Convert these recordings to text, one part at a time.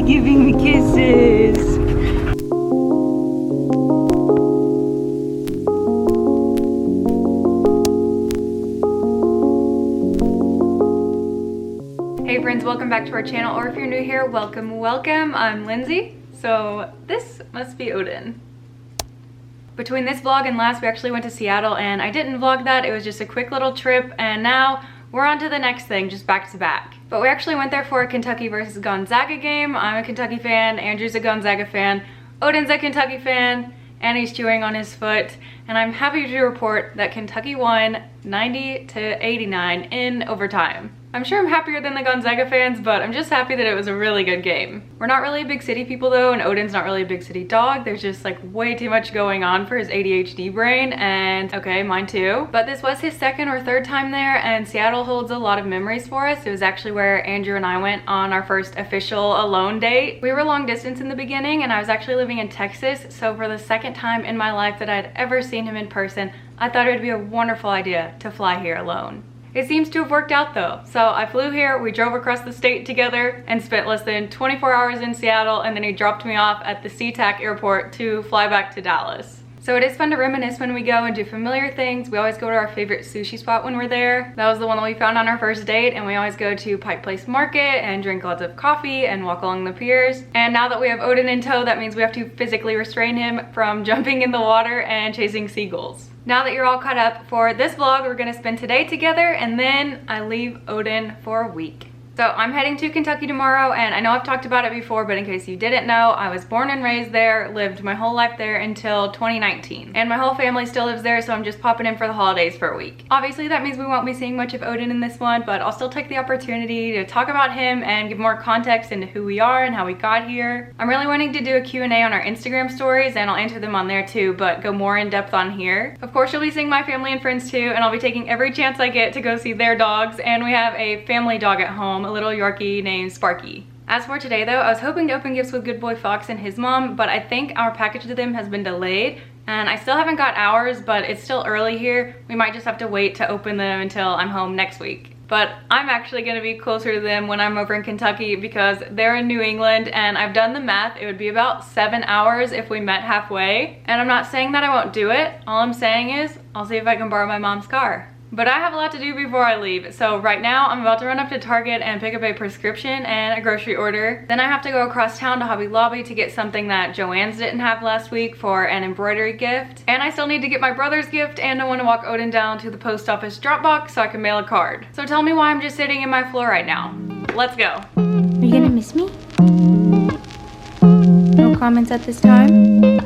he giving me kisses? Hey friends, welcome back to our channel, or if you're new here, welcome, welcome. I'm Lindsay. So this must be Odin. Between this vlog and last, we actually went to Seattle, and I didn't vlog that. It was just a quick little trip, and now we're on to the next thing, just back to back. But we actually went there for a Kentucky versus Gonzaga game. I'm a Kentucky fan, Andrew's a Gonzaga fan, Odin's a Kentucky fan, and he's chewing on his foot. And I'm happy to report that Kentucky won 90-89 in overtime. I'm sure I'm happier than the Gonzaga fans, but I'm just happy that it was a really good game. We're not really big city people though, and Odin's not really a big city dog. There's just like way too much going on for his ADHD brain, and okay, mine too. But this was his second or third time there, and Seattle holds a lot of memories for us. It was actually where Andrew and I went on our first official alone date. We were long distance in the beginning, and I was actually living in Texas, so for the second time in my life that I'd ever seen him in person, I thought it would be a wonderful idea to fly here alone. It seems to have worked out though. So I flew here, we drove across the state together and spent less than 24 hours in Seattle, and then he dropped me off at the SeaTac airport to fly back to Dallas. So it is fun to reminisce when we go and do familiar things. We always go to our favorite sushi spot when we're there. That was the one that we found on our first date, and we always go to Pike Place Market and drink lots of coffee and walk along the piers. And now that we have Odin in tow, that means we have to physically restrain him from jumping in the water and chasing seagulls. Now that you're all caught up for this vlog, we're gonna spend today together, and then I leave Odin for a week. So I'm heading to Kentucky tomorrow, and I know I've talked about it before, but in case you didn't know, I was born and raised there, lived my whole life there until 2019. And my whole family still lives there, so I'm just popping in for the holidays for a week. Obviously, that means we won't be seeing much of Odin in this one, but I'll still take the opportunity to talk about him and give more context into who we are and how we got here. I'm really wanting to do a Q&A on our Instagram stories, and I'll answer them on there too, but go more in depth on here. Of course, you'll be seeing my family and friends too, and I'll be taking every chance I get to go see their dogs, and we have a family dog at home, a little Yorkie named Sparky. As for today though, I was hoping to open gifts with Good Boy Fox and his mom, but I think our package to them has been delayed, and I still haven't got ours, but it's still early here. We might just have to wait to open them until I'm home next week. But I'm actually gonna be closer to them when I'm over in Kentucky because they're in New England, and I've done the math. It would be about 7 hours if we met halfway. And I'm not saying that I won't do it. All I'm saying is I'll see if I can borrow my mom's car. But I have a lot to do before I leave. So right now I'm about to run up to Target and pick up a prescription and a grocery order. Then I have to go across town to Hobby Lobby to get something that Joanne's didn't have last week for an embroidery gift. And I still need to get my brother's gift, and I want to walk Odin down to the post office drop box so I can mail a card. So tell me why I'm just sitting in my floor right now. Let's go. Are you gonna miss me? No comments at this time?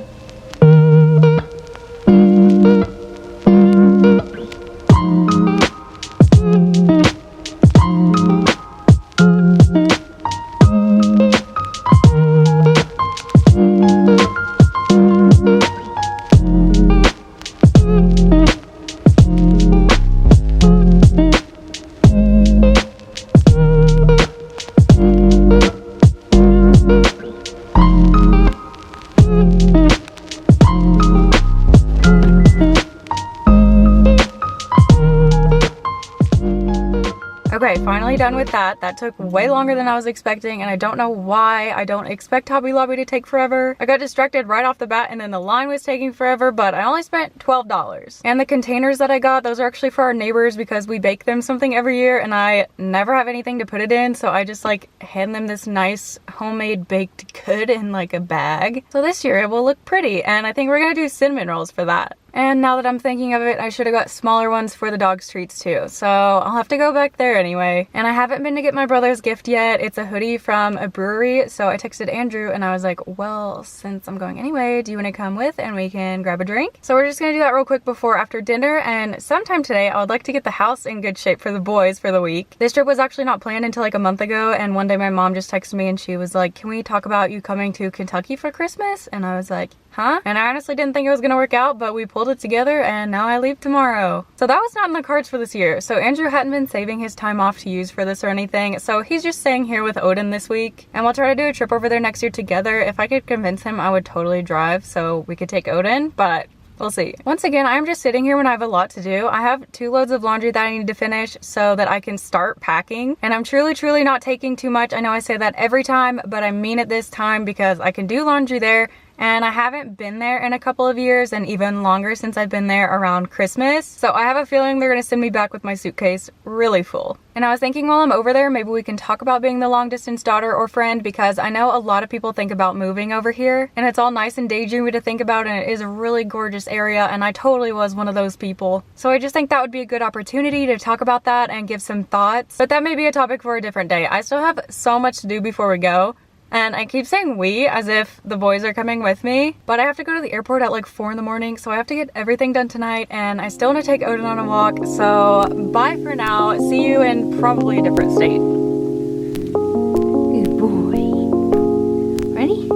Okay, finally done with that. That took way longer than I was expecting, and I don't know why. I don't expect Hobby Lobby to take forever. I got distracted right off the bat, and then the line was taking forever, but I only spent $12. And the containers that I got, those are actually for our neighbors because we bake them something every year, and I never have anything to put it in, so I just like hand them this nice homemade baked good in like a bag. So this year it will look pretty, and I think we're gonna do cinnamon rolls for that. And now that I'm thinking of it, I should have got smaller ones for the dog's treats too. So I'll have to go back there anyway. And I haven't been to get my brother's gift yet. It's a hoodie from a brewery. So I texted Andrew and I was like, well, since I'm going anyway, do you want to come with and we can grab a drink? So we're just gonna do that real quick before after dinner. And sometime today, I would like to get the house in good shape for the boys for the week. This trip was actually not planned until like a month ago. And one day my mom just texted me and she was like, can we talk about you coming to Kentucky for Christmas? And I was like, huh? And I honestly didn't think it was gonna work out, but we pulled it together and now I leave tomorrow. So that was not in the cards for this year. So Andrew hadn't been saving his time off to use for this or anything. So he's just staying here with Odin this week. And we'll try to do a trip over there next year together. If I could convince him, I would totally drive so we could take Odin, but We'll see. Once again, I'm just sitting here when I have a lot to do. I have 2 loads of laundry that I need to finish so that I can start packing. And I'm truly not taking too much. I know I say that every time, but I mean it this time because I can do laundry there. And I haven't been there in a couple of years, and even longer since I've been there around Christmas. So I have a feeling they're gonna send me back with my suitcase really full. And I was thinking while I'm over there, maybe we can talk about being the long distance daughter or friend, because I know a lot of people think about moving over here, and it's all nice and daydreamy to think about, and it is a really gorgeous area, and I totally was one of those people. So I just think that would be a good opportunity to talk about that and give some thoughts. But that may be a topic for a different day. I still have so much to do before we go. And I keep saying we as if the boys are coming with me, but I have to go to the airport at like 4 in the morning, so I have to get everything done tonight, and I still want to take Odin on a walk. So bye for now. See you in probably a different state. Good boy. Ready?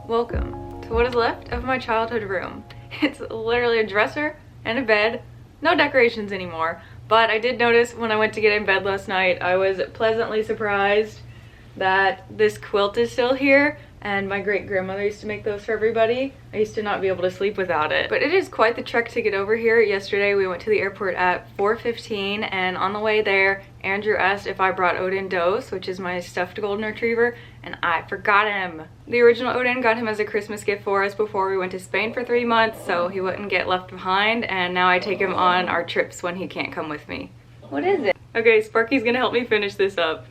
Welcome to what is left of my childhood room. It's literally a dresser and a bed, no decorations anymore, but I did notice when I went to get in bed last night, I was pleasantly surprised that this quilt is still here, and my great-grandmother used to make those for everybody. I used to not be able to sleep without it. But it is quite the trek to get over here. Yesterday we went to the airport at 4:15, and on the way there, Andrew asked if I brought Odin Dose, which is my stuffed golden retriever, and I forgot him. The original Odin got him as a Christmas gift for us before we went to Spain for 3 months, so he wouldn't get left behind, and now I take him on our trips when he can't come with me. What is it? Okay, Sparky's gonna help me finish this up.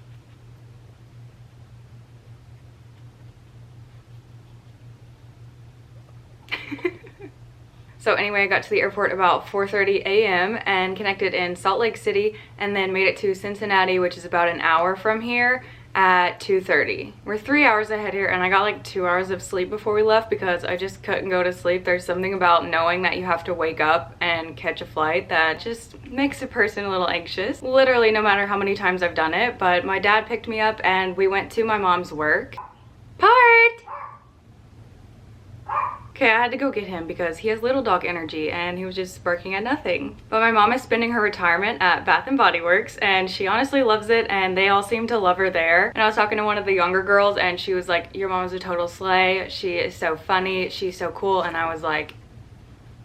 So anyway, I got to the airport about 4:30 a.m. and connected in Salt Lake City, and then made it to Cincinnati, which is about an hour from here, at 2:30. We're 3 hours ahead here, and I got like 2 hours of sleep before we left because I just couldn't go to sleep. There's something about knowing that you have to wake up and catch a flight that just makes a person a little anxious. Literally no matter how many times I've done it, but my dad picked me up and we went to my mom's work. Part! Okay, I had to go get him because he has little dog energy and he was just barking at nothing. But my mom is spending her retirement at Bath & Body Works, and she honestly loves it, and they all seem to love her there. And I was talking to one of the younger girls and she was like, your mom is a total slay. She is so funny. She's so cool. And I was like,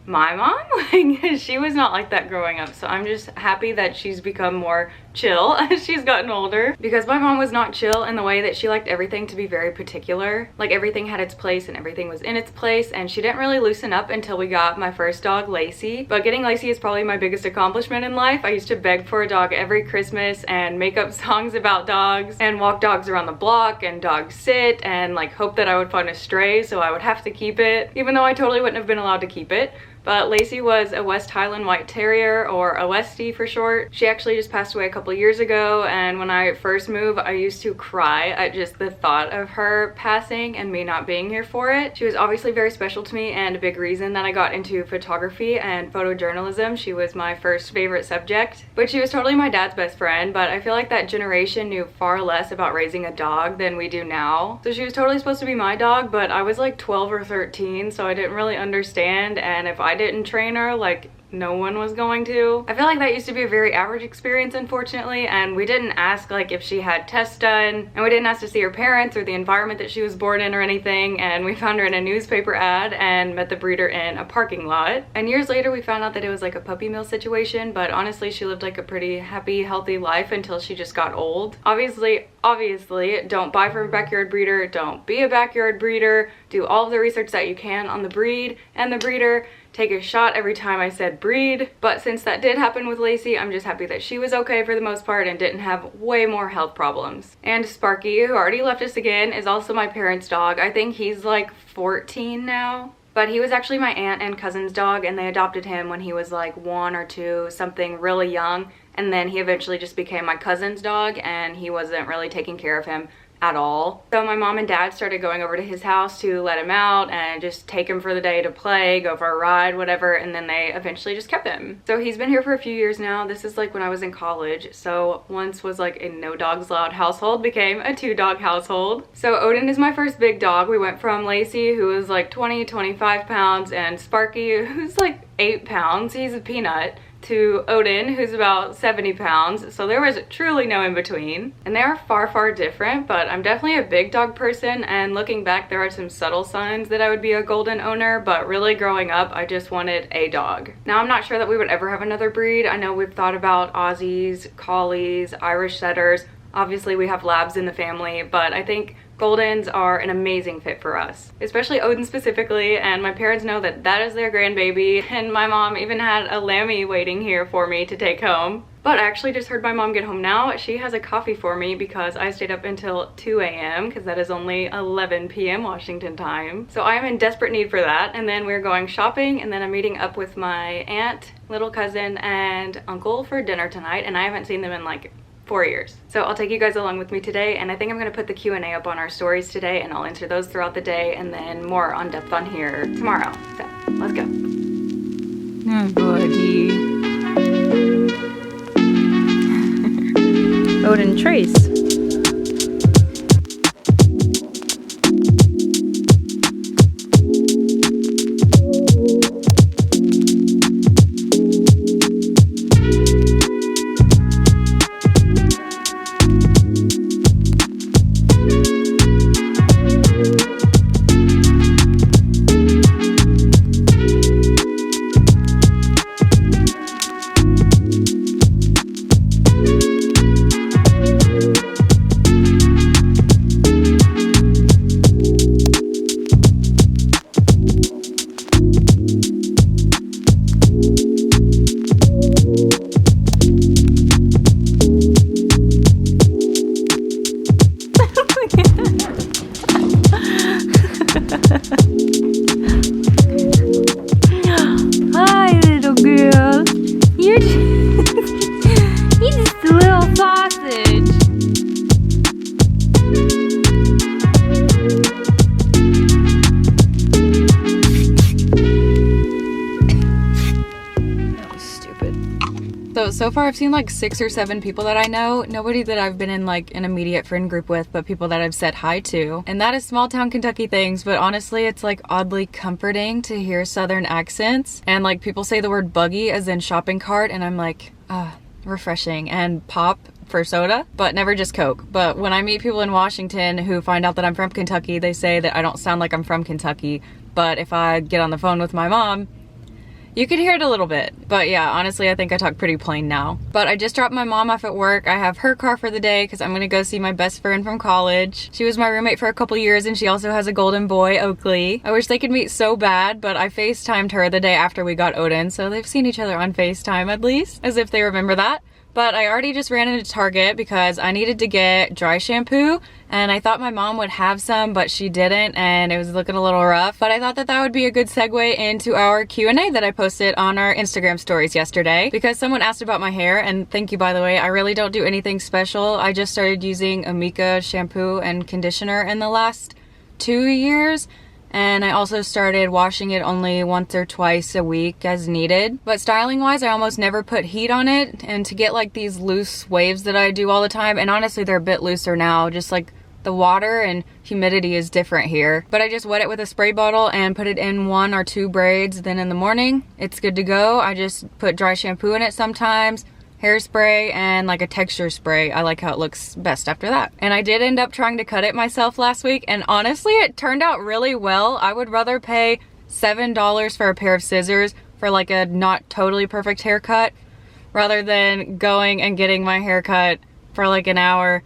my mom? Like, she was not like that growing up, so I'm just happy that she's become more chill as she's gotten older, because my mom was not chill in the way that she liked everything to be very particular. Like, everything had its place and everything was in its place, and she didn't really loosen up until we got my first dog, Lacey. But getting Lacey is probably my biggest accomplishment in life. I used to beg for a dog every Christmas and make up songs about dogs and walk dogs around the block and dog sit and like hope that I would find a stray so I would have to keep it, even though I totally wouldn't have been allowed to keep it. But Lacey was a West Highland White Terrier, or a Westie for short. She actually just passed away a couple years ago, and when I first moved, I used to cry at just the thought of her passing and me not being here for it. She was obviously very special to me and a big reason that I got into photography and photojournalism. She was my first favorite subject, but she was totally my dad's best friend. But I feel like that generation knew far less about raising a dog than we do now. So she was totally supposed to be my dog, but I was like 12 or 13, so I didn't really understand, and if I didn't train her, like, no one was going to. I feel like that used to be a very average experience, unfortunately, and we didn't ask like if she had tests done, and we didn't ask to see her parents or the environment that she was born in or anything, and we found her in a newspaper ad and met the breeder in a parking lot. And years later we found out that it was like a puppy mill situation, but honestly she lived like a pretty happy, healthy life until she just got old. Obviously, don't buy from a backyard breeder, don't be a backyard breeder, do all of the research that you can on the breed and the breeder. Take a shot every time I said breed. But since that did happen with Lacey, I'm just happy that she was okay for the most part and didn't have way more health problems. And Sparky, who already left us again, is also my parents' dog. I think he's like 14 now. But he was actually my aunt and cousin's dog, and they adopted him when he was like 1 or 2, something really young. And then he eventually just became my cousin's dog, and he wasn't really taking care of him at all. So my mom and dad started going over to his house to let him out and just take him for the day to play, go for a ride, whatever, and then they eventually just kept him. So he's been here for a few years now. This is like when I was in college. So once was like a no dogs allowed household, became a 2-dog household. So Odin is my first big dog. We went from Lacey, who was like 25 pounds, and Sparky, who's like 8 pounds. He's a peanut. To Odin, who's about 70 pounds, so there was truly no in between. And they are far, far different, but I'm definitely a big dog person, and looking back, there are some subtle signs that I would be a golden owner, but really growing up, I just wanted a dog. Now, I'm not sure that we would ever have another breed. I know we've thought about Aussies, Collies, Irish Setters. Obviously, we have Labs in the family, but I think Goldens are an amazing fit for us, especially Odin specifically, and my parents know that that is their grandbaby, and my mom even had a Lammy waiting here for me to take home. But I actually just heard my mom get home now. She has a coffee for me because I stayed up until 2 a.m. because that is only 11 p.m. Washington time. So I am in desperate need for that. And then we're going shopping, and then I'm meeting up with my aunt, little cousin, and uncle for dinner tonight, and I haven't seen them in like 4 years. So I'll take you guys along with me today, and I think I'm gonna put the Q&A up on our stories today, and I'll answer those throughout the day, and then more on depth on here tomorrow. So let's go. Oh, buddy. Odin Trace. Hi, little girl. You're just a little sausage. That was stupid. So far I've seen like 6 or 7 people that I know. Nobody that I've been in like an immediate friend group with, but people that I've said hi to. And that is small town Kentucky things, but honestly it's like oddly comforting to hear southern accents. And like people say the word buggy as in shopping cart, and I'm like, refreshing. And pop for soda, but never just Coke. But when I meet people in Washington who find out that I'm from Kentucky, they say that I don't sound like I'm from Kentucky. But if I get on the phone with my mom, you could hear it a little bit. But yeah, honestly, I think I talk pretty plain now. But I just dropped my mom off at work. I have her car for the day because I'm gonna go see my best friend from college. She was my roommate for a couple years, and she also has a golden boy, Oakley. I wish they could meet so bad, but I FaceTimed her the day after we got Odin, so they've seen each other on FaceTime at least, as if they remember that. But I already just ran into Target because I needed to get dry shampoo, and I thought my mom would have some, but she didn't, and it was looking a little rough. But I thought that that would be a good segue into our Q&A that I posted on our Instagram stories yesterday, because someone asked about my hair, and thank you, by the way. I really don't do anything special. I just started using Amika shampoo and conditioner in the last 2 years. And I also started washing it only once or twice a week as needed. But styling wise, I almost never put heat on it. And to get like these loose waves that I do all the time, and honestly they're a bit looser now, just like the water and humidity is different here. But I just wet it with a spray bottle and put it in 1 or 2 braids. Then in the morning, it's good to go. I just put dry shampoo in it sometimes, hairspray, and like a texture spray. I like how it looks best after that. And I did end up trying to cut it myself last week, and honestly it turned out really well. I would rather pay $7 for a pair of scissors for like a not totally perfect haircut rather than going and getting my hair cut for like an hour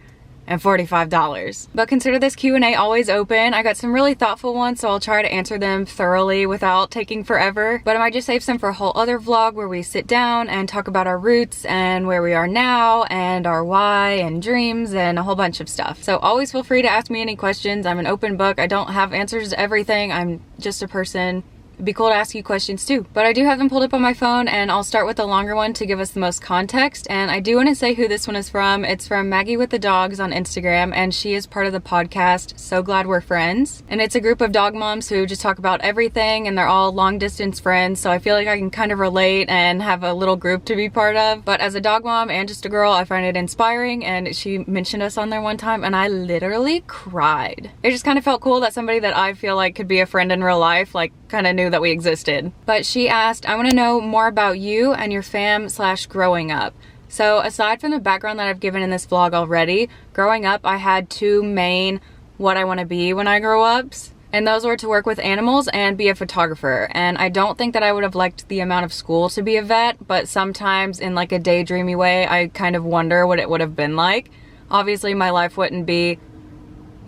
and $45. But consider this Q&A always open. I got some really thoughtful ones, so I'll try to answer them thoroughly without taking forever. But I might just save some for a whole other vlog where we sit down and talk about our roots and where we are now and our why and dreams and a whole bunch of stuff. So always feel free to ask me any questions. I'm an open book. I don't have answers to everything. I'm just a person. It'd be cool to ask you questions too. But I do have them pulled up on my phone, and I'll start with the longer one to give us the most context. And I do want to say who this one is from. It's from Maggie with the Dogs on Instagram, and she is part of the podcast So Glad We're Friends. And it's a group of dog moms who just talk about everything, and they're all long distance friends. So I feel like I can kind of relate and have a little group to be part of. But as a dog mom and just a girl, I find it inspiring. And she mentioned us on there one time, and I literally cried. It just kind of felt cool that somebody that I feel like could be a friend in real life, like, kind of knew that we existed. But she asked, I want to know more about you and your fam/growing up. So aside from the background that I've given in this vlog already, growing up I had 2 main what I want to be when I grow up. And those were to work with animals and be a photographer. And I don't think that I would have liked the amount of school to be a vet, but sometimes in like a daydreamy way, I kind of wonder what it would have been like. Obviously my life wouldn't be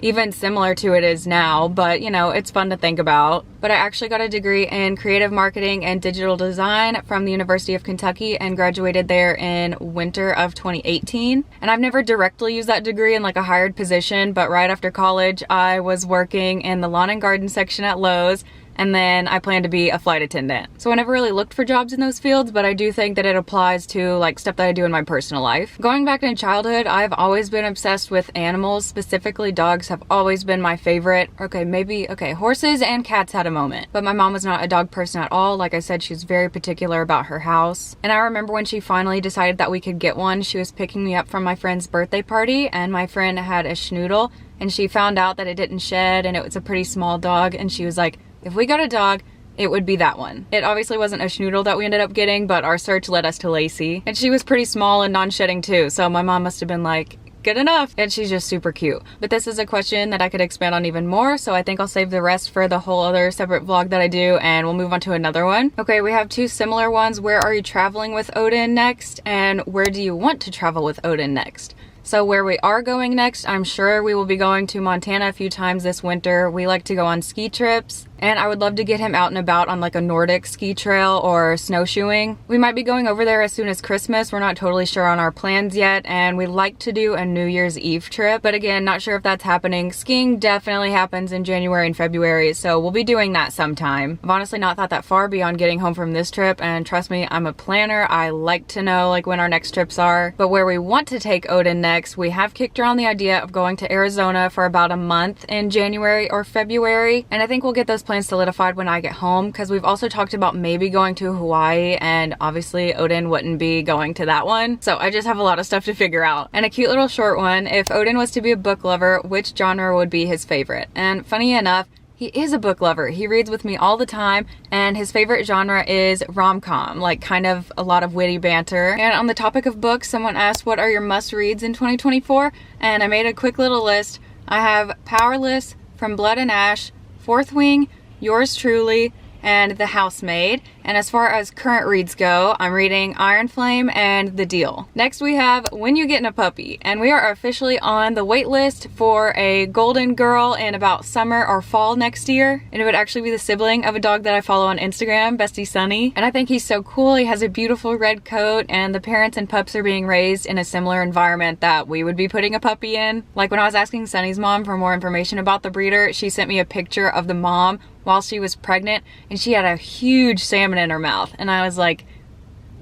even similar to it is now, but you know, it's fun to think about. But I actually got a degree in creative marketing and digital design from the University of Kentucky and graduated there in winter of 2018. And I've never directly used that degree in like a hired position, but right after college I was working in the lawn and garden section at Lowe's, and then I plan to be a flight attendant. So I never really looked for jobs in those fields, but I do think that it applies to like stuff that I do in my personal life. Going back in childhood, I've always been obsessed with animals. Specifically, dogs have always been my favorite. Okay, horses and cats had a moment. But my mom was not a dog person at all. Like I said, she's very particular about her house. And I remember when she finally decided that we could get one, she was picking me up from my friend's birthday party, and my friend had a schnoodle, and she found out that it didn't shed and it was a pretty small dog, and she was like, if we got a dog, it would be that one. It obviously wasn't a schnoodle that we ended up getting, but our search led us to Lacey. And she was pretty small and non-shedding too, so my mom must have been like, good enough. And she's just super cute. But this is a question that I could expand on even more, so I think I'll save the rest for the whole other separate vlog that I do, and we'll move on to another one. Okay, we have 2 similar ones. Where are you traveling with Odin next? And where do you want to travel with Odin next? So where we are going next, I'm sure we will be going to Montana a few times this winter. We like to go on ski trips, and I would love to get him out and about on like a Nordic ski trail or snowshoeing. We might be going over there as soon as Christmas. We're not totally sure on our plans yet, and we like to do a New Year's Eve trip, but again, not sure if that's happening. Skiing definitely happens in January and February, so we'll be doing that sometime. I've honestly not thought that far beyond getting home from this trip, and trust me, I'm a planner. I like to know like when our next trips are. But where we want to take Odin next, we have kicked around the idea of going to Arizona for about a month in January or February, and I think we'll get those plans solidified when I get home, because we've also talked about maybe going to Hawaii, and obviously Odin wouldn't be going to that one, so I just have a lot of stuff to figure out. And a cute little short one, if Odin was to be a book lover, which genre would be his favorite? And funny enough, he is a book lover. He reads with me all the time, and his favorite genre is rom-com, like kind of a lot of witty banter. And on the topic of books, someone asked, what are your must-reads in 2024? And I made a quick little list. I have Powerless, From Blood and Ash, Fourth Wing, Yours Truly, and The Housemaid. And as far as current reads go, I'm reading Iron Flame and The Deal. Next we have When You Getting a Puppy, and we are officially on the wait list for a golden girl in about summer or fall next year. And it would actually be the sibling of a dog that I follow on Instagram, Bestie Sunny. And I think he's so cool. He has a beautiful red coat, and the parents and pups are being raised in a similar environment that we would be putting a puppy in. Like when I was asking Sunny's mom for more information about the breeder, she sent me a picture of the mom while she was pregnant, and she had a huge salmon in her mouth. And I was like,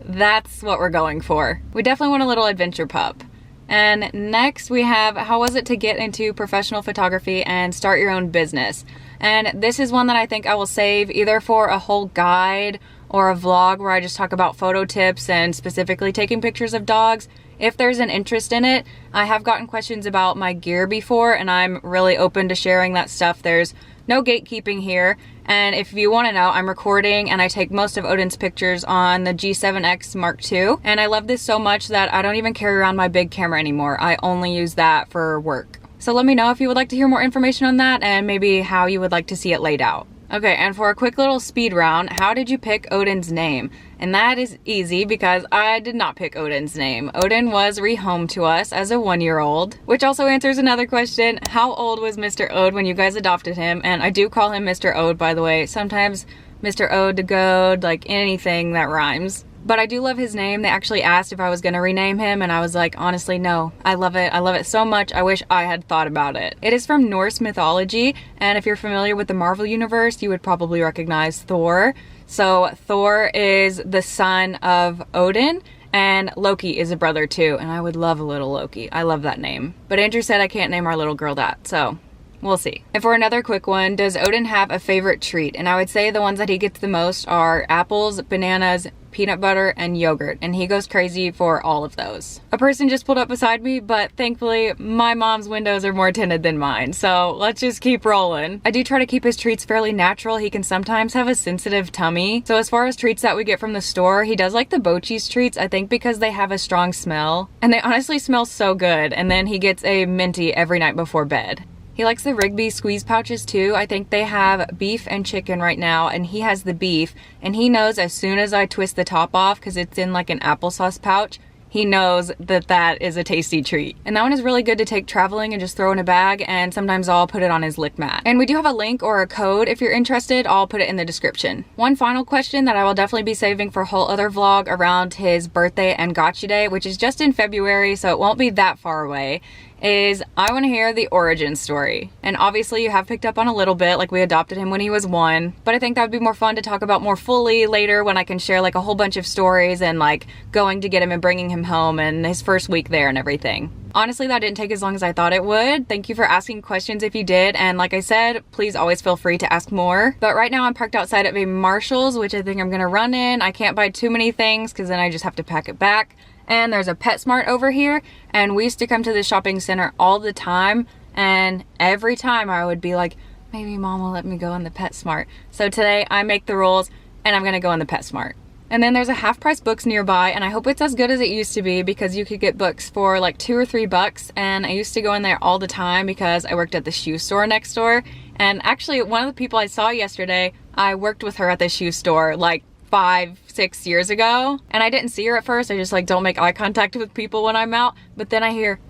that's what we're going for. We definitely want a little adventure pup. And next we have How Was It to Get into Professional Photography and Start Your Own Business. And this is one that I think I will save either for a whole guide or a vlog where I just talk about photo tips and specifically taking pictures of dogs. If there's an interest in it, I have gotten questions about my gear before, and I'm really open to sharing that stuff. There's no gatekeeping here. And if you want to know, I'm recording and I take most of Odin's pictures on the G7X Mark II. And I love this so much that I don't even carry around my big camera anymore. I only use that for work. So let me know if you would like to hear more information on that and maybe how you would like to see it laid out. Okay, and for a quick little speed round, how did you pick Odin's name? And that is easy because I did not pick Odin's name. Odin was rehomed to us as a 1-year-old, which also answers another question. How old was Mr. Ode when you guys adopted him? And I do call him Mr. Ode, by the way. Sometimes Mr. Ode to Goad, like anything that rhymes. But I do love his name. They actually asked if I was gonna rename him, and I was like, honestly, no. I love it. I love it so much. I wish I had thought about it. It is from Norse mythology, and if you're familiar with the Marvel Universe, you would probably recognize Thor. So Thor is the son of Odin, and Loki is a brother too, and I would love a little Loki. I love that name. But Andrew said I can't name our little girl that, so we'll see. And for another quick one, does Odin have a favorite treat? And I would say the ones that he gets the most are apples, bananas, peanut butter, and yogurt, and he goes crazy for all of those. A person just pulled up beside me, but thankfully my mom's windows are more tinted than mine, so let's just keep rolling. I do try to keep his treats fairly natural. He can sometimes have a sensitive tummy, so as far as treats that we get from the store, he does like the Bochi's treats, I think because they have a strong smell, and they honestly smell so good. And then he gets a minty every night before bed. He likes the Rigby squeeze pouches too. I think they have beef and chicken right now, and he has the beef, and he knows as soon as I twist the top off, because it's in like an applesauce pouch, he knows that that is a tasty treat. And that one is really good to take traveling and just throw in a bag, and sometimes I'll put it on his lick mat. And we do have a link or a code if you're interested. I'll put it in the description. One final question that I will definitely be saving for a whole other vlog around his birthday and gotcha day, which is just in February, so it won't be that far away, is I want to hear the origin story. And obviously you have picked up on a little bit, like we adopted him when he was 1, but I think that would be more fun to talk about more fully later when I can share like a whole bunch of stories and like going to get him and bringing him home and his first week there and everything. Honestly, that didn't take as long as I thought it would. Thank you for asking questions if you did, and like I said, please always feel free to ask more. But right now I'm parked outside of a Marshall's, which I think I'm gonna run in. I can't buy too many things because then I just have to pack it back. And there's a PetSmart over here, and we used to come to the shopping center all the time, and every time I would be like, maybe mom will let me go in the PetSmart. So today I make the rules and I'm gonna go in the PetSmart. And then there's a half price books nearby, and I hope it's as good as it used to be because you could get books for like $2 or $3, and I used to go in there all the time because I worked at the shoe store next door. And actually one of the people I saw yesterday, I worked with her at the shoe store like 5-6 years ago, and I didn't see her at first. I just like don't make eye contact with people when I'm out, but then I hear,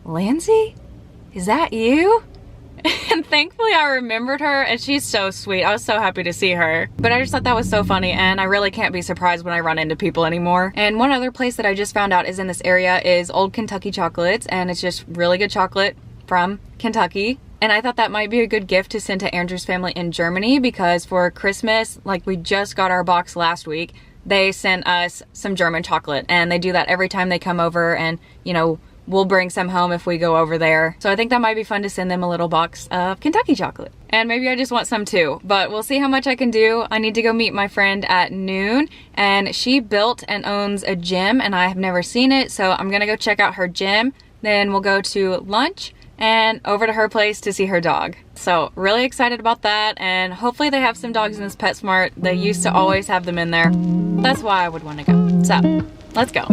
Lindsay, is that you? And thankfully I remembered her, and she's so sweet. I was so happy to see her. But I just thought that was so funny, and I really can't be surprised when I run into people anymore. And one other place that I just found out is in this area is Old Kentucky Chocolates, and it's just really good chocolate from Kentucky. And I thought that might be a good gift to send to Andrew's family in Germany, because for Christmas, like we just got our box last week, they sent us some German chocolate, and they do that every time they come over, and you know, we'll bring some home if we go over there. So I think that might be fun to send them a little box of Kentucky chocolate. And maybe I just want some too, but we'll see how much I can do. I need to go meet my friend at noon, and she built and owns a gym, and I have never seen it, so I'm gonna go check out her gym. Then we'll go to lunch and over to her place to see her dog. So really excited about that, and hopefully they have some dogs in this PetSmart. They used to always have them in there. That's why I would want to go. So let's go.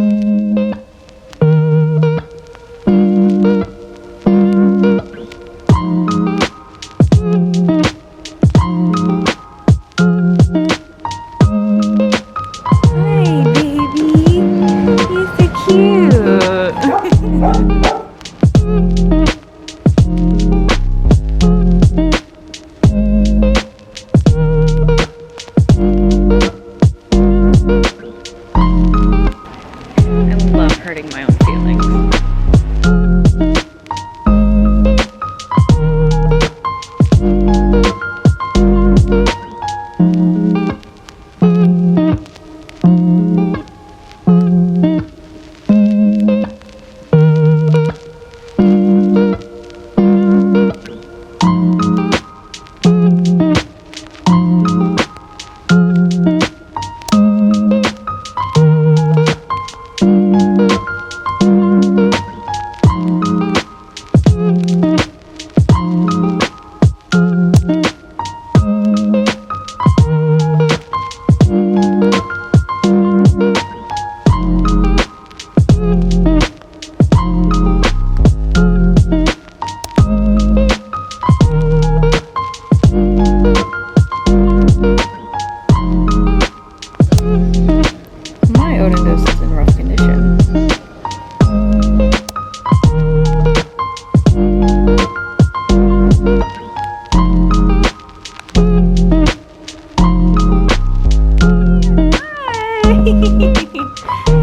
hurting my own feelings.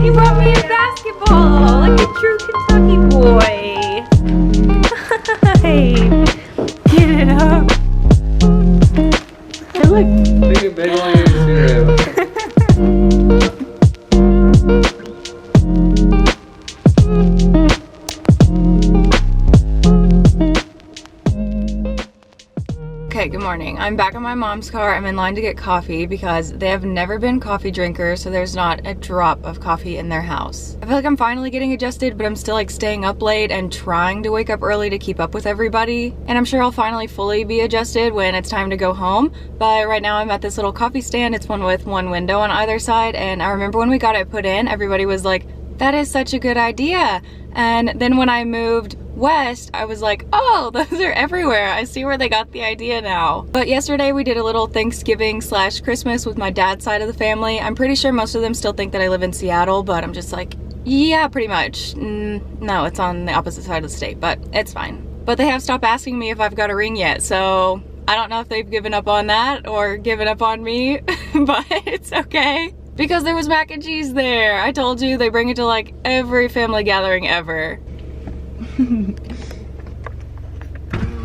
He brought me a basketball, like a true Kentucky boy. Hey, get it up. Hey, look. Take a big one and cereal. Okay, good morning. I'm back in my mom's car. I'm in line to get coffee because they have never been coffee drinkers, so there's not a drop of coffee in their house. I feel like I'm finally getting adjusted, but I'm still like staying up late and trying to wake up early to keep up with everybody. And I'm sure I'll finally fully be adjusted when it's time to go home. But right now I'm at this little coffee stand. It's one with one window on either side. And I remember when we got it put in, everybody was like, "That is such a good idea." And then when I moved west, I was like, oh, those are everywhere. I see where they got the idea now. But yesterday we did a little Thanksgiving / Christmas with my dad's side of the family. I'm pretty sure most of them still think that I live in Seattle, but I'm just like, yeah, pretty much. No, it's on the opposite side of the state, but it's fine. But they have stopped asking me if I've got a ring yet, so I don't know if they've given up on that or given up on me, but it's okay. Because there was mac and cheese there. I told you, they bring it to like every family gathering ever.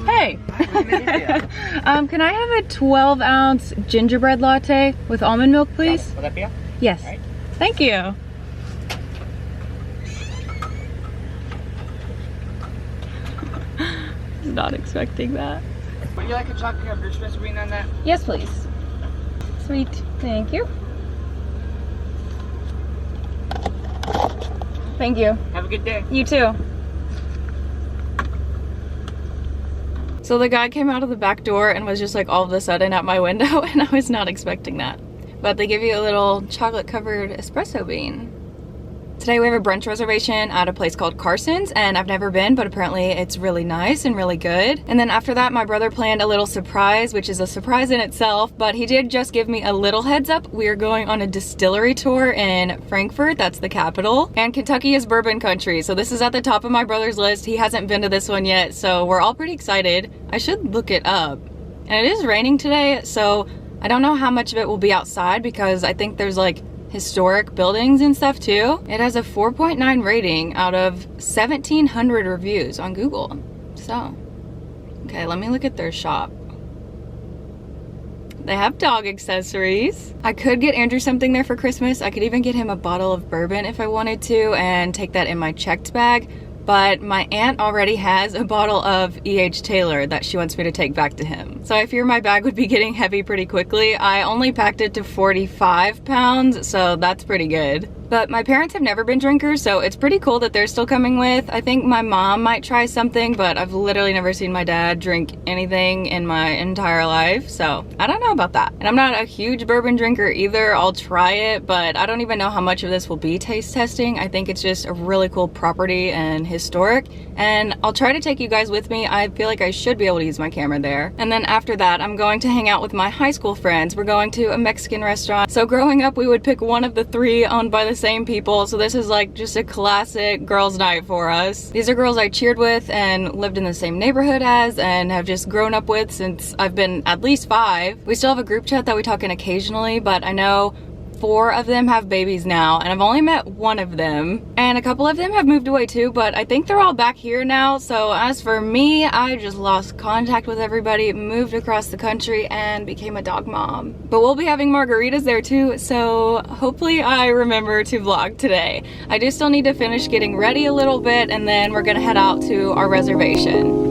Hey! Can I have a 12-ounce gingerbread latte with almond milk, please? Will that be all? Yes. All right. Thank you. Not expecting that. Would you like a chocolate covered espresso bean on that? Yes, please. Sweet. Thank you. Thank you. Have a good day. You too. So the guy came out of the back door and was just like all of a sudden at my window, and I was not expecting that. But they give you a little chocolate covered espresso bean. Today we have a brunch reservation at a place called Carson's, and I've never been, but apparently it's really nice and really good. And then after that, my brother planned a little surprise, which is a surprise in itself, but he did just give me a little heads up. We are going on a distillery tour in Frankfurt, that's the capital, and Kentucky is bourbon country, so this is at the top of my brother's list. He hasn't been to this one yet, so we're all pretty excited. I should look it up. And it is raining today, so I don't know how much of it will be outside because I think there's like historic buildings and stuff too. It has a 4.9 rating out of 1,700 reviews on Google. So, okay, let me look at their shop. They have dog accessories. I could get Andrew something there for Christmas. I could even get him a bottle of bourbon if I wanted to and take that in my checked bag. But my aunt already has a bottle of E.H. Taylor that she wants me to take back to him. So I fear my bag would be getting heavy pretty quickly. I only packed it to 45 pounds, so that's pretty good. But my parents have never been drinkers, so it's pretty cool that they're still coming with. I think my mom might try something, but I've literally never seen my dad drink anything in my entire life, so I don't know about that. And I'm not a huge bourbon drinker either. I'll try it, but I don't even know how much of this will be taste testing. I think it's just a really cool property and historic, and I'll try to take you guys with me. I feel like I should be able to use my camera there. And then after that, I'm going to hang out with my high school friends. We're going to a Mexican restaurant. So growing up, we would pick one of the three owned by the same people, so this is like just a classic girls' night for us. These are girls I cheered with and lived in the same neighborhood as and have just grown up with since I've been at least 5. We still have a group chat that we talk in occasionally, but I know 4 of them have babies now, and I've only met 1 of them, and a couple of them have moved away too, but I think they're all back here now. So as for me, I just lost contact with everybody, moved across the country, and became a dog mom. But we'll be having margaritas there too, so hopefully I remember to vlog today. I do still need to finish getting ready a little bit, and then we're gonna head out to our reservation.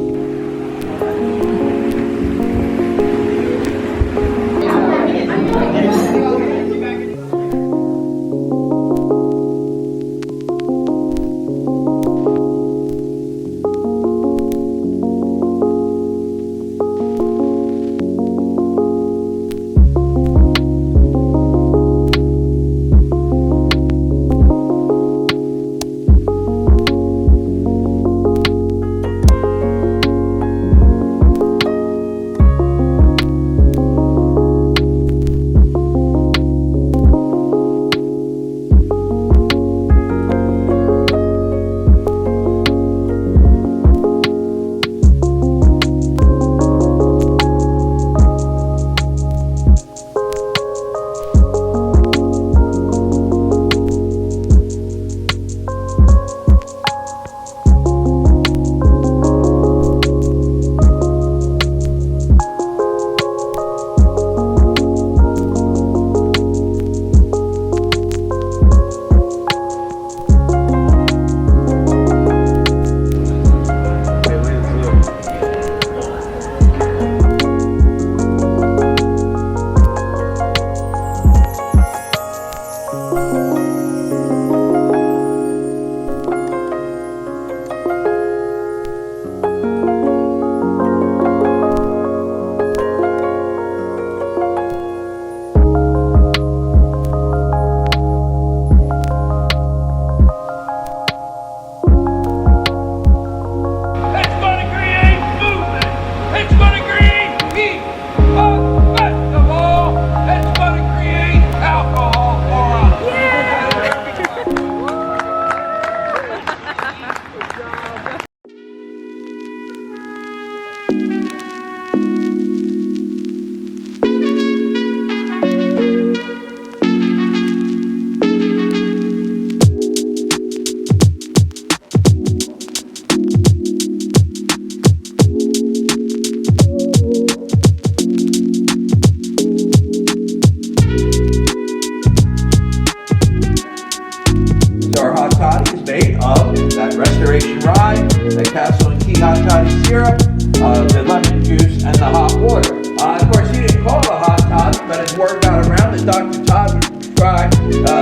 syrup, the lemon juice, and the hot water. Of course, he didn't call it a hot toddy, but as word got around that Dr. Todd would prescribe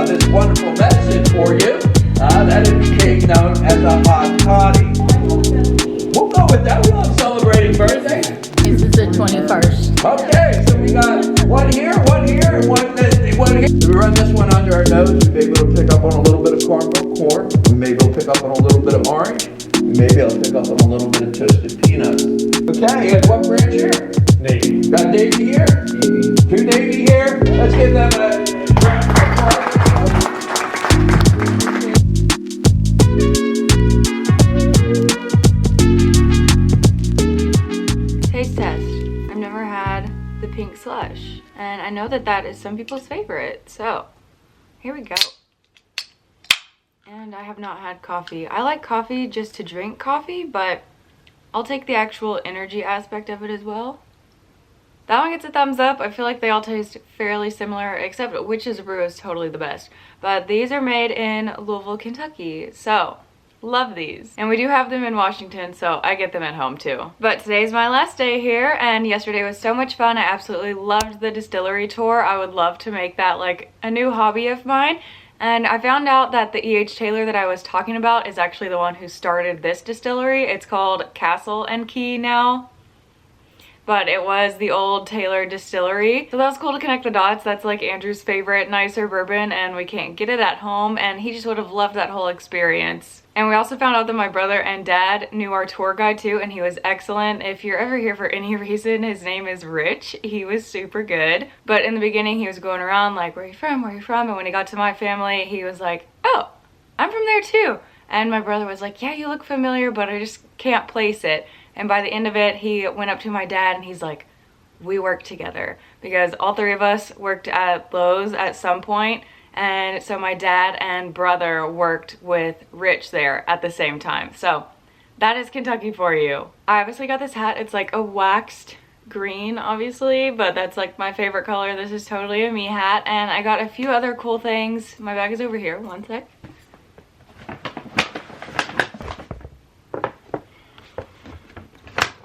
this wonderful medicine for you, that it became known as a hot toddy. We'll go with that. We love celebrating birthdays. This is the 21st. Okay, so we got one here, and one here. If we run this one under our nose, we may be able to pick up on a little bit of caramel corn. We may be able to pick up on a little bit of orange. We may be able to pick up on a little bit of toasted peanuts. Okay, and what branch here? Navy. Got Navy here. Two Navy here. Let's give them a round of applause. Taste test. I've never had the pink slush, and I know that that is some people's favorite, so here we go. And I have not had coffee. I like coffee just to drink coffee, but I'll take the actual energy aspect of it as well. That one gets a thumbs up. I feel like they all taste fairly similar, except Witch's Brew is totally the best. But these are made in Louisville, Kentucky, so love these. And we do have them in Washington, so I get them at home too. But today's my last day here, and yesterday was so much fun. I absolutely loved the distillery tour. I would love to make that like a new hobby of mine. And I found out that the E.H. Taylor that I was talking about is actually the one who started this distillery. It's called Castle and Key now, but it was the old Taylor distillery. So that was cool to connect the dots. That's like Andrew's favorite nicer bourbon, and we can't get it at home, and he just would have loved that whole experience. And we also found out that my brother and dad knew our tour guide too, and he was excellent. If you're ever here for any reason, his name is Rich. He was super good. But in the beginning, he was going around like, where are you from? Where are you from? And when he got to my family, he was like, oh, I'm from there too. And my brother was like, yeah, you look familiar, but I just can't place it. And by the end of it, he went up to my dad and he's like, we worked together because all three of us worked at Lowe's at some point. And so my dad and brother worked with Rich there at the same time. So that is Kentucky for you. I obviously got this hat. It's like a waxed green, obviously, but that's like my favorite color. This is totally a me hat. And I got a few other cool things. My bag is over here. One sec.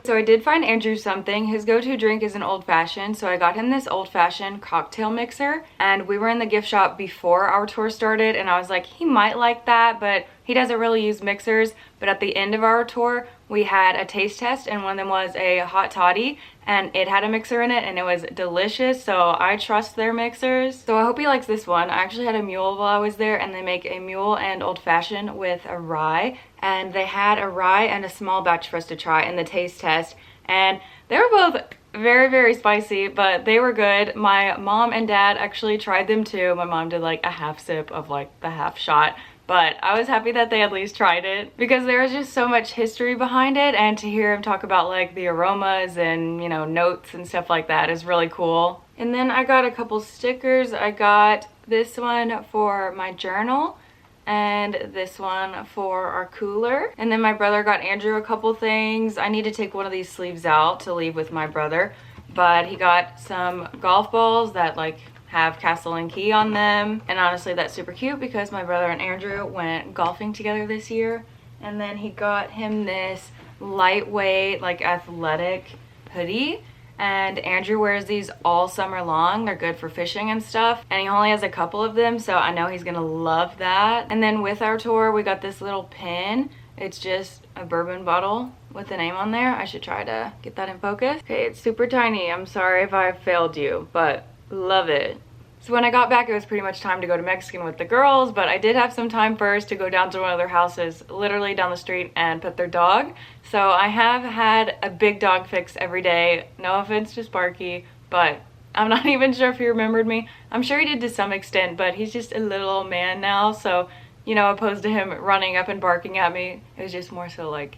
So I did find Andrew something. His go-to drink is an old-fashioned, so I got him this old-fashioned cocktail mixer, and we were in the gift shop before our tour started, and I was like, he might like that, but he doesn't really use mixers. But at the end of our tour, we had a taste test, and one of them was a hot toddy, and it had a mixer in it, and it was delicious, so I trust their mixers. So I hope he likes this one. I actually had a mule while I was there, and they make a mule and old-fashioned with a rye, and they had a rye and a small batch for us to try in the taste test, and they were both very, very spicy, but they were good. My mom and dad actually tried them too. My mom did like a half sip of like the half shot, but I was happy that they at least tried it because there was just so much history behind it, and to hear him talk about like the aromas and, you know, notes and stuff like that is really cool. And then I got a couple stickers. I got this one for my journal and this one for our cooler. And then my brother got Andrew a couple things. I need to take one of these sleeves out to leave with my brother, but he got some golf balls that like have Castle and Key on them, and honestly that's super cute because my brother and Andrew went golfing together this year. And then he got him this lightweight like athletic hoodie, and Andrew wears these all summer long. They're good for fishing and stuff, and he only has a couple of them, so I know he's gonna love that. And then with our tour we got this little pin. It's just a bourbon bottle with the name on there. I should try to get that in focus. Okay, it's super tiny. I'm sorry if I failed you, but love it. So when I got back, it was pretty much time to go to Mexican with the girls, but I did have some time first to go down to one of their houses literally down the street and pet their dog. So I have had a big dog fix every day. No offense to Sparky, but I'm not even sure if he remembered me. I'm sure he did to some extent, but he's just a little old man now, so, you know, opposed to him running up and barking at me, it was just more so like,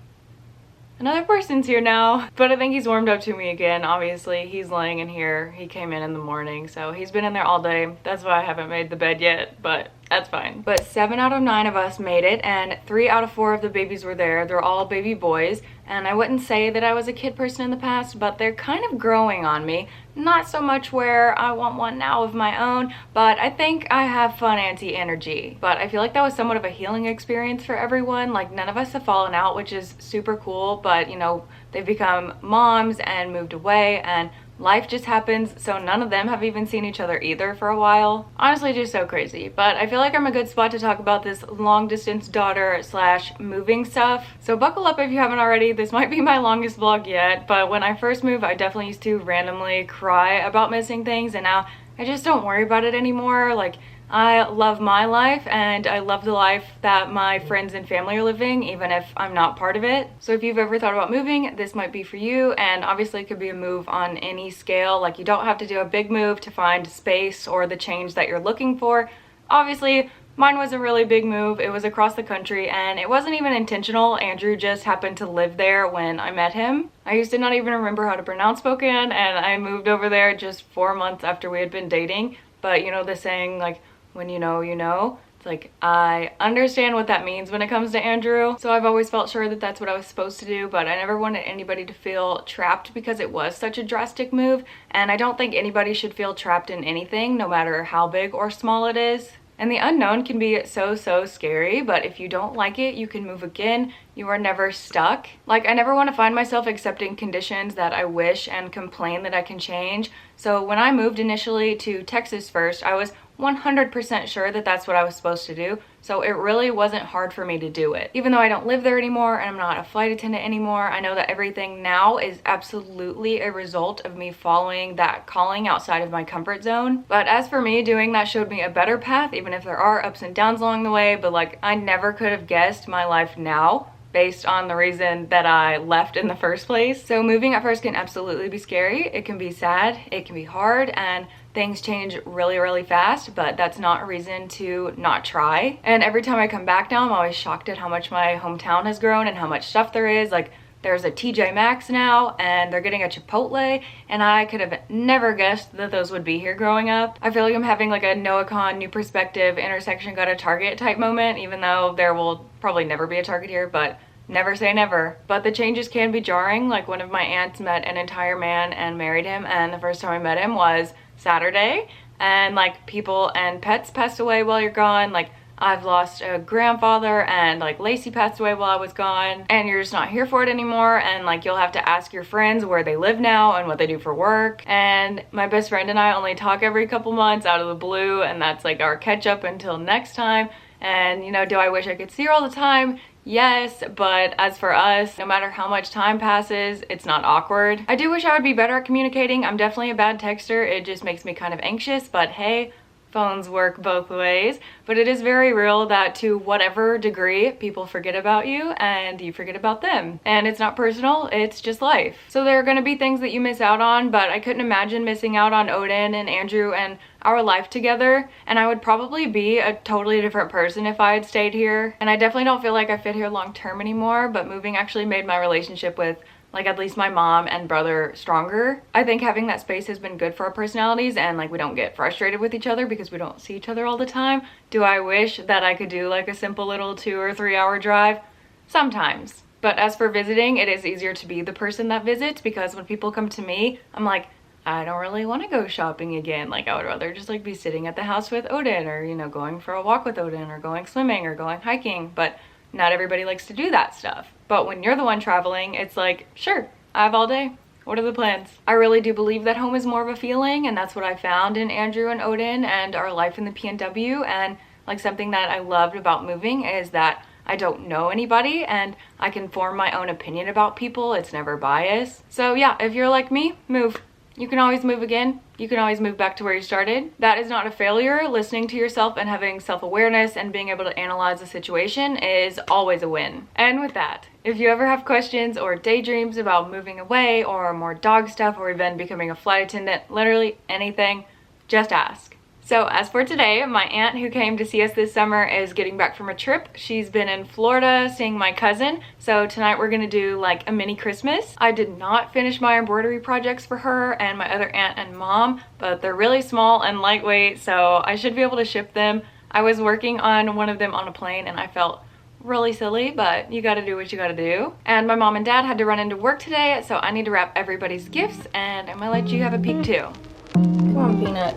another person's here now. But I think he's warmed up to me again. Obviously, he's laying in here. He came in the morning, so he's been in there all day. That's why I haven't made the bed yet, but that's fine. But 7 out of 9 of us made it, and 3 out of 4 of the babies were there. They're all baby boys, and I wouldn't say that I was a kid person in the past, but they're kind of growing on me. Not so much where I want one now of my own, but I think I have fun auntie energy. But I feel like that was somewhat of a healing experience for everyone. Like, none of us have fallen out, which is super cool, but you know, they've become moms and moved away, and life just happens, so none of them have even seen each other either for a while. Honestly, just so crazy. But I feel like I'm a good spot to talk about this long distance daughter slash moving stuff. So buckle up if you haven't already. This might be my longest vlog yet, but when I first moved, I definitely used to randomly cry about missing things, and now I just don't worry about it anymore. Like, I love my life, and I love the life that my friends and family are living, even if I'm not part of it. So if you've ever thought about moving, this might be for you. And obviously it could be a move on any scale. Like, you don't have to do a big move to find space or the change that you're looking for. Obviously, mine was a really big move. It was across the country, and it wasn't even intentional. Andrew just happened to live there when I met him. I used to not even remember how to pronounce Spokane, and I moved over there just 4 months after we had been dating. But you know the saying, like, when you know, you know. It's like, I understand what that means when it comes to Andrew. So I've always felt sure that that's what I was supposed to do, but I never wanted anybody to feel trapped because it was such a drastic move. And I don't think anybody should feel trapped in anything, no matter how big or small it is. And the unknown can be so scary, but if you don't like it, you can move again. You are never stuck. Like, I never want to find myself accepting conditions that I wish and complain that I can change. So when I moved initially to Texas first, I was 100% sure that that's what I was supposed to do. So it really wasn't hard for me to do it. Even though I don't live there anymore and I'm not a flight attendant anymore, I know that everything now is absolutely a result of me following that calling outside of my comfort zone. But as for me, doing that showed me a better path, even if there are ups and downs along the way. But like, I never could have guessed my life now based on the reason that I left in the first place. So moving at first can absolutely be scary. It can be sad, it can be hard, and things change really fast, but that's not a reason to not try. And every time I come back now, I'm always shocked at how much my hometown has grown and how much stuff there is. Like, There's a TJ Maxx now, and they're getting a Chipotle, and I could have never guessed that those would be here growing up. I feel like I'm having like a NoahCon, New Perspective, intersection got a Target type moment, even though there will probably never be a Target here, but never say never. But the changes can be jarring. Like, one of my aunts met an entire man and married him, and the first time I met him was Saturday, and like people and pets passed away while you're gone. Like, I've lost a grandfather, and like Lacey passed away while I was gone, and you're just not here for it anymore, and like you'll have to ask your friends where they live now and what they do for work. And my best friend and I only talk every couple months out of the blue, and that's like our catch up until next time. And you know, do I wish I could see her all the time? Yes, but as for us, no matter how much time passes, it's not awkward. I do wish I would be better at communicating. I'm definitely a bad texter. It just makes me kind of anxious, but hey, phones work both ways. But it is very real that to whatever degree, people forget about you and you forget about them. And it's not personal, it's just life. So there are gonna be things that you miss out on, but I couldn't imagine missing out on Odin and Andrew and our life together. And I would probably be a totally different person if I had stayed here. And I definitely don't feel like I fit here long term anymore, but moving actually made my relationship with like at least my mom and brother stronger. I think having that space has been good for our personalities, and like we don't get frustrated with each other because we don't see each other all the time. Do I wish that I could do like a simple little 2 or 3 hour drive? Sometimes. But as for visiting, it is easier to be the person that visits, because when people come to me, I'm like, I don't really want to go shopping again. Like, I would rather just like be sitting at the house with Odin, or you know, going for a walk with Odin, or going swimming, or going hiking. But not everybody likes to do that stuff. But when you're the one traveling, it's like, sure, I have all day. What are the plans? I really do believe that home is more of a feeling, and that's what I found in Andrew and Odin and our life in the PNW. And like, something that I loved about moving is that I don't know anybody and I can form my own opinion about people. It's never biased. So yeah, if you're like me, move. You can always move again. You can always move back to where you started. That is not a failure. Listening to yourself and having self-awareness and being able to analyze the situation is always a win. And with that, if you ever have questions or daydreams about moving away or more dog stuff or even becoming a flight attendant, literally anything, just ask. So as for today, my aunt who came to see us this summer is getting back from a trip. She's been in Florida seeing my cousin. So tonight we're gonna do like a mini Christmas. I did not finish my embroidery projects for her and my other aunt and mom, but they're really small and lightweight, so I should be able to ship them. I was working on one of them on a plane and I felt really silly, but you gotta do what you gotta do. And my mom and dad had to run into work today, so I need to wrap everybody's gifts, and I'm gonna let you have a peek too. Come on, Peanut.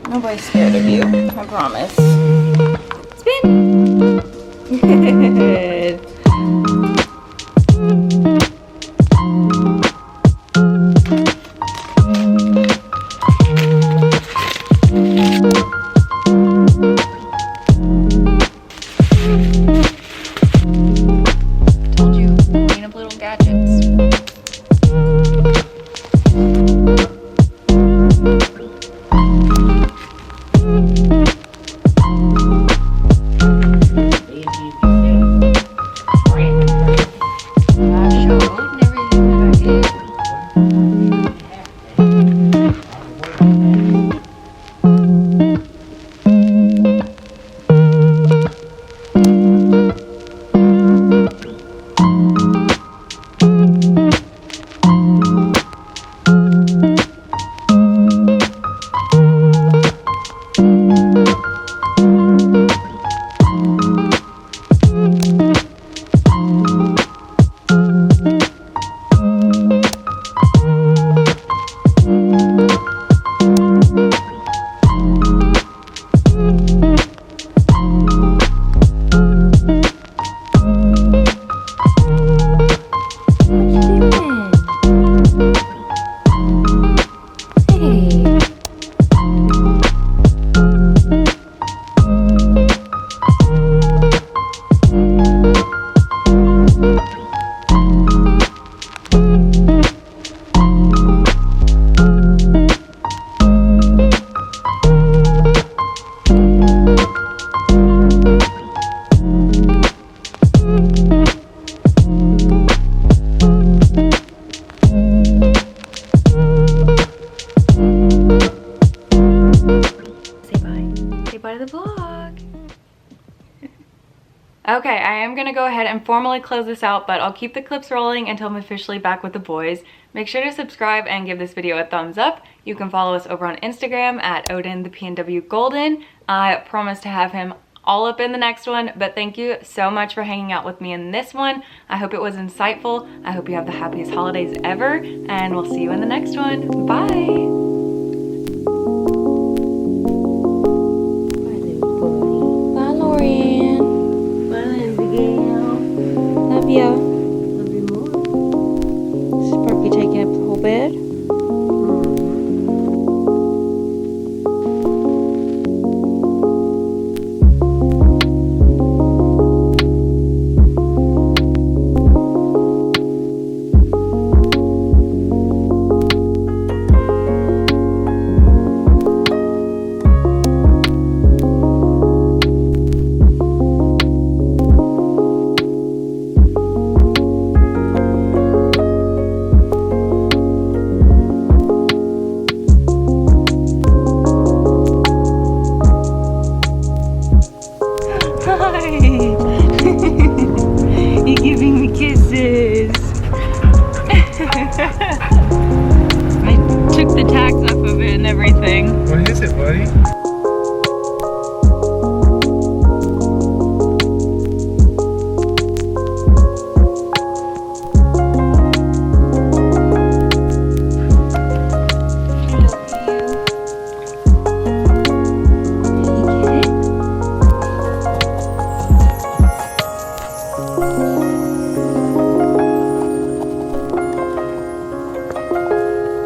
Nobody's scared of you, I promise. Spin! Good. Told you, clean up little gadgets. Okay, I am gonna go ahead and formally close this out, but I'll keep the clips rolling until I'm officially back with the boys. Make sure to subscribe and give this video a thumbs up. You can follow us over on Instagram at Odin the PNW Golden. I promise to have him all up in the next one, but thank you so much for hanging out with me in this one. I hope it was insightful. I hope you have the happiest holidays ever, and we'll see you in the next one. Bye. Bye, Lorian. Love ya. Sparky taking up the whole bed. You're giving me kisses. I took the tags off of it and everything. What is it, buddy?